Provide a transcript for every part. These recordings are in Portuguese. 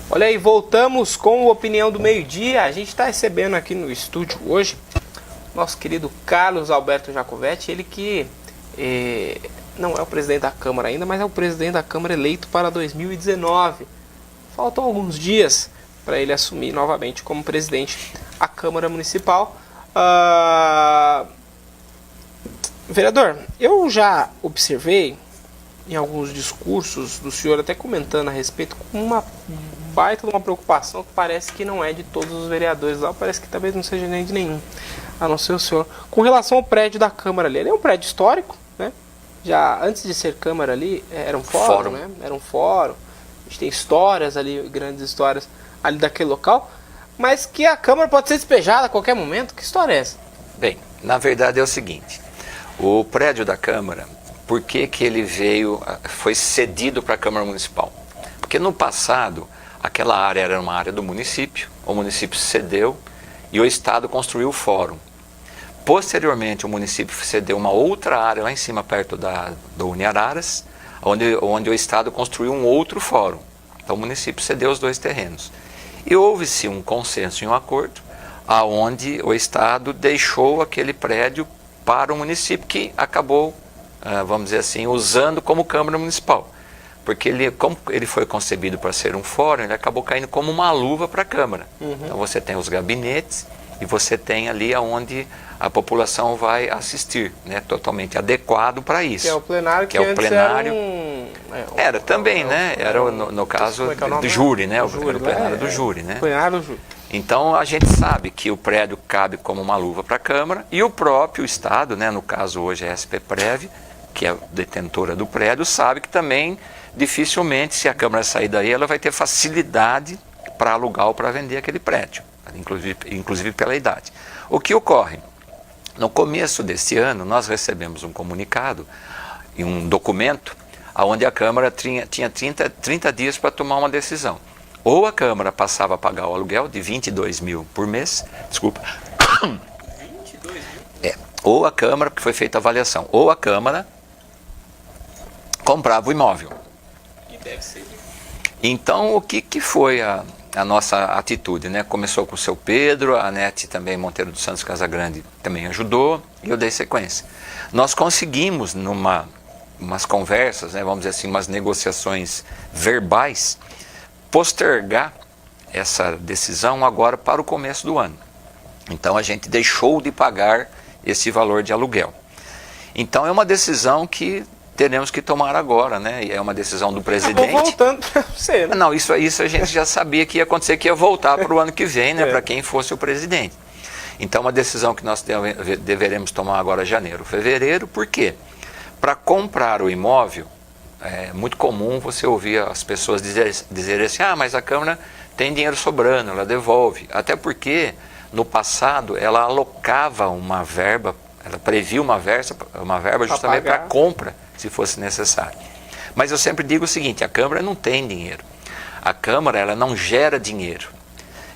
Olha aí, voltamos com o Opinião do Meio-Dia. A gente está recebendo aqui no estúdio hoje nosso querido Carlos Alberto Jacovetti, ele que não é o presidente da Câmara ainda, mas é o presidente da Câmara eleito para 2019. Faltam alguns dias para ele assumir novamente como presidente a Câmara Municipal. Vereador, eu já observei em alguns discursos do senhor, até comentando a respeito, com uma baita de uma preocupação que parece que não é de todos os vereadores lá, parece que talvez não seja nem de nenhum, a não ser o senhor. Com relação ao prédio da Câmara ali, ele é um prédio histórico, né? Já antes de ser Câmara ali, era um fórum, né? Era um fórum, a gente tem histórias ali, grandes histórias ali daquele local, mas que a Câmara pode ser despejada a qualquer momento. Que história é essa? Bem, na verdade é o seguinte, o prédio da Câmara, por que ele foi cedido para a Câmara Municipal? Porque no passado, aquela área era uma área do município, o município cedeu e o Estado construiu o fórum. Posteriormente, o município cedeu uma outra área lá em cima, perto do Uniararas, onde o Estado construiu um outro fórum. Então o município cedeu os dois terrenos. E houve-se um consenso e um acordo, aonde o Estado deixou aquele prédio para o município, que acabou, vamos dizer assim, usando como Câmara Municipal. Porque como ele foi concebido para ser um fórum, ele acabou caindo como uma luva para a Câmara. Então você tem os gabinetes e você tem ali onde a população vai assistir, né, totalmente adequado para isso. Que é o plenário, que é o plenário. Era também, né? Era no caso do júri, né? O plenário do júri, né? Plenário do júri. Então a gente sabe que o prédio cabe como uma luva para a Câmara e o próprio Estado, né, no caso hoje é a SP-Prev, que é a detentora do prédio, sabe que também dificilmente, se a Câmara sair daí, ela vai ter facilidade para alugar ou para vender aquele prédio, inclusive pela idade. O que ocorre? No começo deste ano, nós recebemos um comunicado e um documento onde a Câmara tinha 30 dias para tomar uma decisão. Ou a Câmara passava a pagar o aluguel de 22 mil por mês, desculpa. 22 mil? Ou a Câmara, porque foi feita a avaliação, ou a Câmara comprava o imóvel. Que deve ser. Então, o que foi a nossa atitude, né? Começou com o seu Pedro, a Nete também, Monteiro dos Santos Casagrande, também ajudou, e eu dei sequência. Nós conseguimos, umas conversas, né, vamos dizer assim, umas negociações verbais, postergar essa decisão agora para o começo do ano. Então a gente deixou de pagar esse valor de aluguel. Então é uma decisão que teremos que tomar agora, né? E é uma decisão do presidente. Acabou voltando para você, né? Não, isso a gente já sabia que ia acontecer, que ia voltar para o ano que vem, né? Para quem fosse o presidente. Então uma decisão que nós deveremos tomar agora janeiro, fevereiro. Por quê? Para comprar o imóvel, é muito comum você ouvir as pessoas dizerem assim, mas a Câmara tem dinheiro sobrando, ela devolve. Até porque, no passado, ela alocava uma verba, ela previa uma verba justamente para compra, se fosse necessário. Mas eu sempre digo o seguinte, a Câmara não tem dinheiro. A Câmara, ela não gera dinheiro.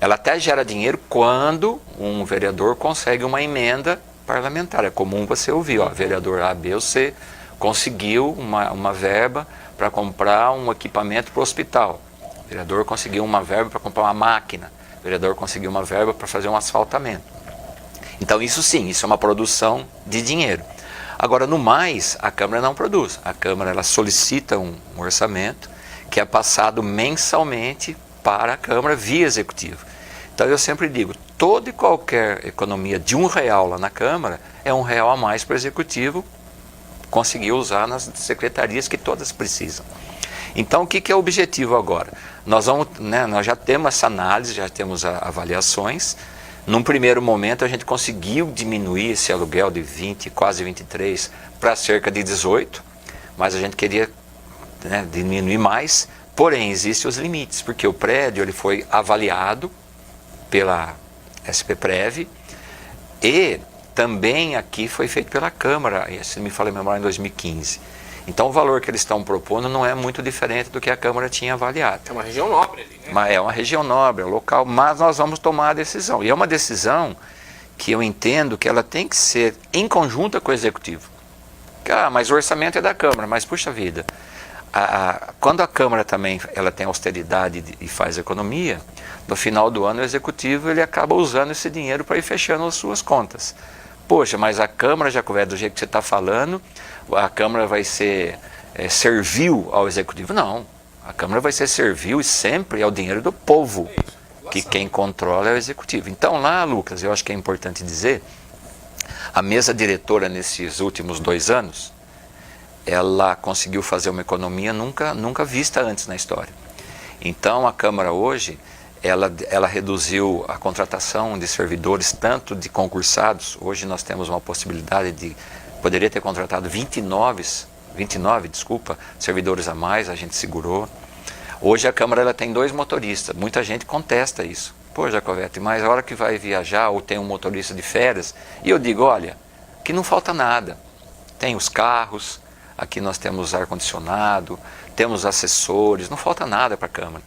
Ela até gera dinheiro quando um vereador consegue uma emenda parlamentar. É comum você ouvir, vereador A, B ou C conseguiu uma verba para comprar um equipamento para o hospital. O vereador conseguiu uma verba para comprar uma máquina. O vereador conseguiu uma verba para fazer um asfaltamento. Então isso sim, isso é uma produção de dinheiro. Agora, no mais, a Câmara não produz. A Câmara ela solicita um orçamento que é passado mensalmente para a Câmara via executivo. Então eu sempre digo, toda e qualquer economia de R$1 lá na Câmara é R$1 a mais para o executivo conseguir usar nas secretarias que todas precisam. Então o que é o objetivo agora? Nós já temos essa análise, já temos avaliações. Num primeiro momento a gente conseguiu diminuir esse aluguel de 20, quase 23 para cerca de 18, mas a gente queria diminuir mais, porém existem os limites, porque o prédio ele foi avaliado pela SP-Prev e também aqui foi feito pela Câmara, se não me falha a memória, em 2015. Então o valor que eles estão propondo não é muito diferente do que a Câmara tinha avaliado. É uma região nobre ali, né? Mas é uma região nobre, é um local, mas nós vamos tomar a decisão. E é uma decisão que eu entendo que ela tem que ser em conjunta com o Executivo. Mas o orçamento é da Câmara, mas puxa vida, Quando a Câmara também ela tem austeridade e faz economia, no final do ano o Executivo ele acaba usando esse dinheiro para ir fechando as suas contas. Poxa, mas a Câmara, Jacovete, do jeito que você está falando, a Câmara vai ser servil ao Executivo. Não, a Câmara vai ser servil e sempre ao dinheiro do povo, que quem controla é o Executivo. Então lá, Lucas, eu acho que é importante dizer, a mesa diretora nesses últimos 2 anos, ela conseguiu fazer uma economia nunca vista antes na história. Então a Câmara hoje, ela reduziu a contratação de servidores, tanto de concursados. Hoje nós temos uma possibilidade de, poderia ter contratado 29 servidores a mais, a gente segurou. Hoje a Câmara ela tem 2 motoristas, muita gente contesta isso. Pô, Jacovete, mas a hora que vai viajar ou tem um motorista de férias, e eu digo, olha, que não falta nada. Tem os carros, aqui nós temos ar-condicionado, temos assessores, não falta nada para a Câmara.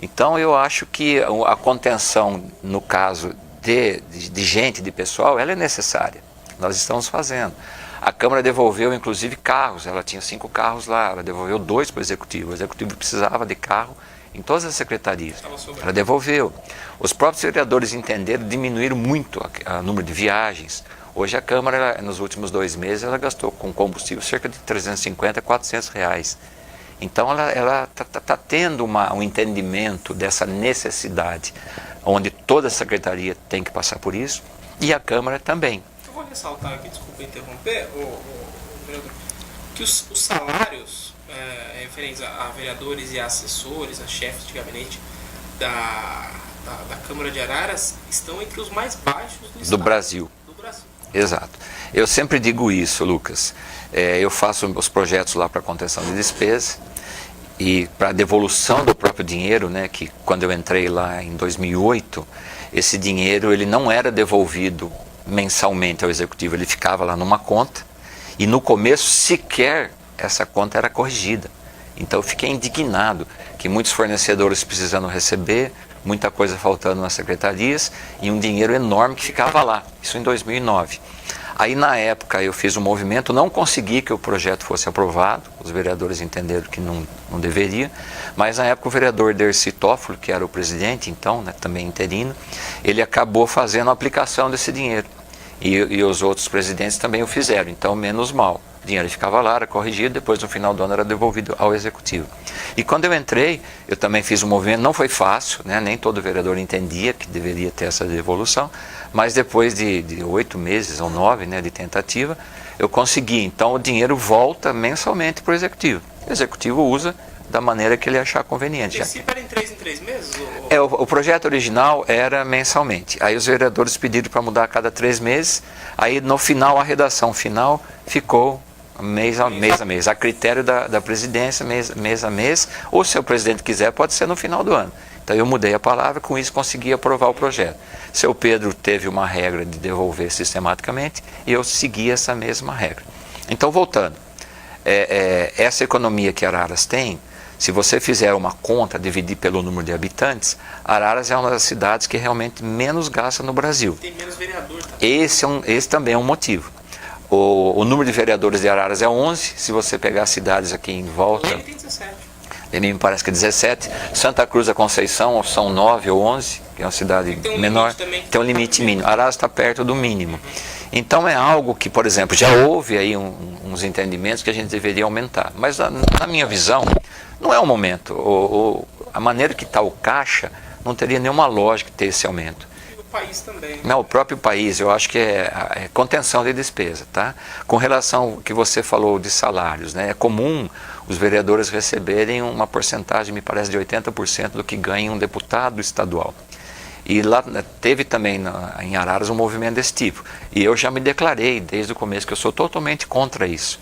Então eu acho que a contenção, no caso de gente, de pessoal, ela é necessária. Nós estamos fazendo. A Câmara devolveu inclusive carros, ela tinha 5 carros lá, ela devolveu 2 para o Executivo. O Executivo precisava de carro em todas as secretarias. Ela devolveu. Os próprios vereadores entenderam, diminuíram muito o número de viagens. Hoje a Câmara, nos últimos 2 meses, ela gastou com combustível cerca de 350 a 400 reais. Então ela está tendo um entendimento dessa necessidade, onde toda a secretaria tem que passar por isso, e a Câmara também. Eu vou ressaltar aqui, desculpa interromper, vereador, que os salários referentes a vereadores e a assessores, a chefes de gabinete da Câmara de Araras estão entre os mais baixos do Brasil. Exato. Eu sempre digo isso, Lucas. Eu faço os projetos lá para contenção de despesa e para devolução do próprio dinheiro, né, que quando eu entrei lá em 2008, esse dinheiro ele não era devolvido mensalmente ao Executivo, ele ficava lá numa conta e no começo sequer essa conta era corrigida. Então eu fiquei indignado que muitos fornecedores precisando receber, muita coisa faltando nas secretarias e um dinheiro enorme que ficava lá, isso em 2009. Aí na época eu fiz um movimento, não consegui que o projeto fosse aprovado, os vereadores entenderam que não deveria, mas na época o vereador Dercy Toffolo, que era o presidente então, né, também interino, ele acabou fazendo a aplicação desse dinheiro. E os outros presidentes também o fizeram, então menos mal. O dinheiro ficava lá, era corrigido, depois no final do ano era devolvido ao Executivo. E quando eu entrei, eu também fiz um movimento, não foi fácil, né? Nem todo vereador entendia que deveria ter essa devolução, mas depois de 8 meses ou 9, né, de tentativa, eu consegui. Então o dinheiro volta mensalmente para o Executivo. O Executivo usa da maneira que ele achar conveniente. Antecipa em 3 meses? O projeto original era mensalmente. Aí os vereadores pediram para mudar a cada 3 meses. Aí no final, a redação final ficou mês a mês. A critério da presidência, mês a mês. Ou se o presidente quiser, pode ser no final do ano. Então eu mudei a palavra, com isso consegui aprovar o projeto. Seu Pedro teve uma regra de devolver sistematicamente e eu segui essa mesma regra. Então voltando, essa economia que Araras tem, se você fizer uma conta, dividir pelo número de habitantes, Araras é uma das cidades que realmente menos gasta no Brasil. Tem menos vereador também. Esse também é um motivo. O número de vereadores de Araras é 11, se você pegar as cidades aqui em volta... Ele tem 17. Me parece que é 17. Santa Cruz da Conceição são 9 ou 11, que é uma cidade menor. Tem um limite mínimo. Araras está perto do mínimo. Então é algo que, por exemplo, já houve aí uns entendimentos que a gente deveria aumentar. Mas na minha visão, não é o momento. A maneira que está o caixa, não teria nenhuma lógica ter esse aumento. E o país também. Não, o próprio país, eu acho que é contenção de despesa, tá? Com relação ao que você falou de salários, né? É comum os vereadores receberem uma porcentagem, me parece, de 80% do que ganha um deputado estadual. E lá teve também em Araras um movimento desse tipo. E eu já me declarei desde o começo que eu sou totalmente contra isso.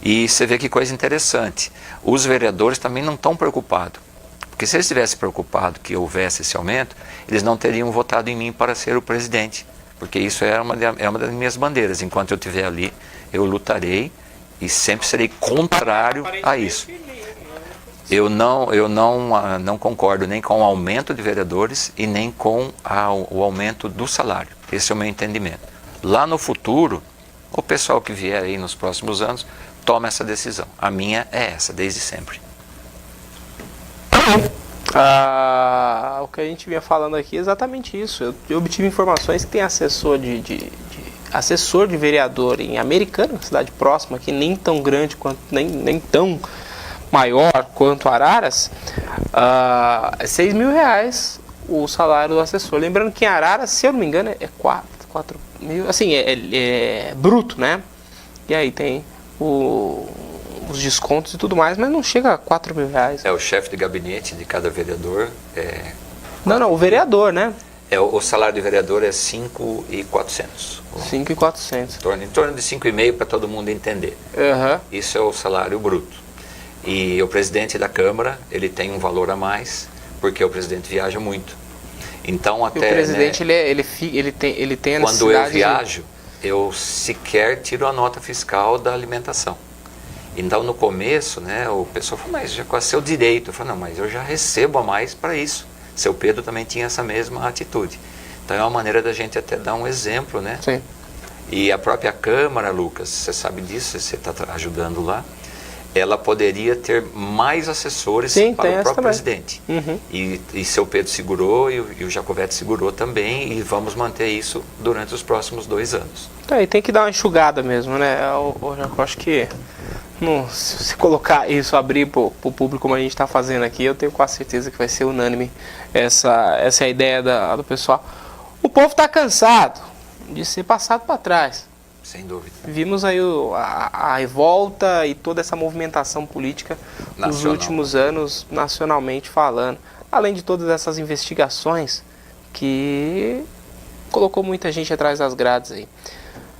E você vê que coisa interessante. Os vereadores também não estão preocupados. Porque se eles estivessem preocupados que houvesse esse aumento, eles não teriam votado em mim para ser o presidente. Porque isso é uma das minhas bandeiras. Enquanto eu estiver ali, eu lutarei e sempre serei contrário a isso. Eu não concordo nem com o aumento de vereadores e nem com o aumento do salário. Esse é o meu entendimento. Lá no futuro, o pessoal que vier aí nos próximos anos toma essa decisão. A minha é essa, desde sempre. O que a gente vinha falando aqui é exatamente isso. Eu obtive informações que tem assessor assessor de vereador em Americana, cidade próxima, que nem tão grande quanto nem tão maior quanto Araras, R$6.000 o salário do assessor. Lembrando que em Araras, se eu não me engano, é 4 mil, assim, é bruto, né? E aí tem os descontos e tudo mais, mas não chega a R$4.000. O chefe de gabinete de cada vereador. Não, o vereador, né? O salário de vereador é 5.400. 5.400. Em torno de 5,5 para todo mundo entender. Uhum. Isso é o salário bruto. E o presidente da Câmara, ele tem um valor a mais, porque o presidente viaja muito. Então até, e o presidente, né, ele tem a necessidade. Quando eu viajo, eu sequer tiro a nota fiscal da alimentação. Então no começo, né, o pessoal falou, mas já é seu direito. Eu falei, não, mas eu já recebo a mais para isso. Seu Pedro também tinha essa mesma atitude. Então é uma maneira da gente até dar um exemplo, né? Sim. E a própria Câmara, Lucas, você sabe disso, você está ajudando lá, ela poderia ter mais assessores para o próprio presidente. Uhum. E seu Pedro segurou e o Jacovete segurou também, e vamos manter isso durante os próximos 2 anos. E tem que dar uma enxugada mesmo, né? Eu acho que se colocar isso, abrir para o público como a gente está fazendo aqui, eu tenho quase certeza que vai ser unânime essa é a ideia do pessoal. O povo está cansado de ser passado para trás. Sem dúvida. Vimos aí a revolta e toda essa movimentação política nos últimos anos, nacionalmente falando. Além de todas essas investigações que colocou muita gente atrás das grades aí.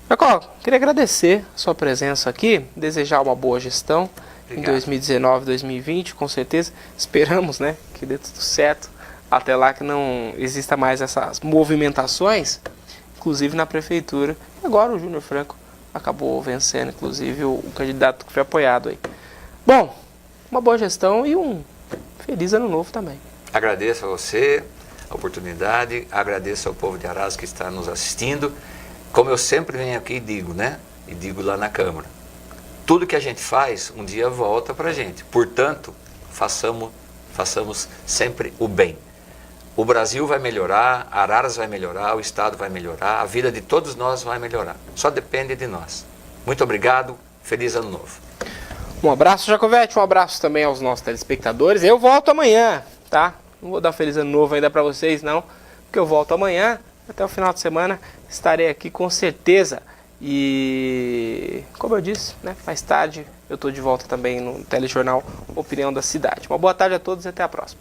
Jacó, queria agradecer a sua presença aqui, desejar uma boa gestão. Obrigado. Em 2019, 2020, com certeza. Esperamos, né, que dê tudo certo. Até lá que não exista mais essas movimentações, inclusive na prefeitura. Agora o Júnior Franco acabou vencendo, inclusive, o candidato que foi apoiado aí. Bom, uma boa gestão e um feliz ano novo também. Agradeço a você a oportunidade, agradeço ao povo de Araras que está nos assistindo. Como eu sempre venho aqui e digo, né? E digo lá na Câmara, tudo que a gente faz, um dia volta para a gente. Portanto, façamos sempre o bem. O Brasil vai melhorar, Araras vai melhorar, o Estado vai melhorar, a vida de todos nós vai melhorar. Só depende de nós. Muito obrigado, feliz ano novo. Um abraço, Jacovete, um abraço também aos nossos telespectadores. Eu volto amanhã, tá? Não vou dar feliz ano novo ainda para vocês, não, porque eu volto amanhã. Até o final de semana estarei aqui com certeza. E, como eu disse, né, mais tarde eu estou de volta também no telejornal Opinião da Cidade. Uma boa tarde a todos e até a próxima.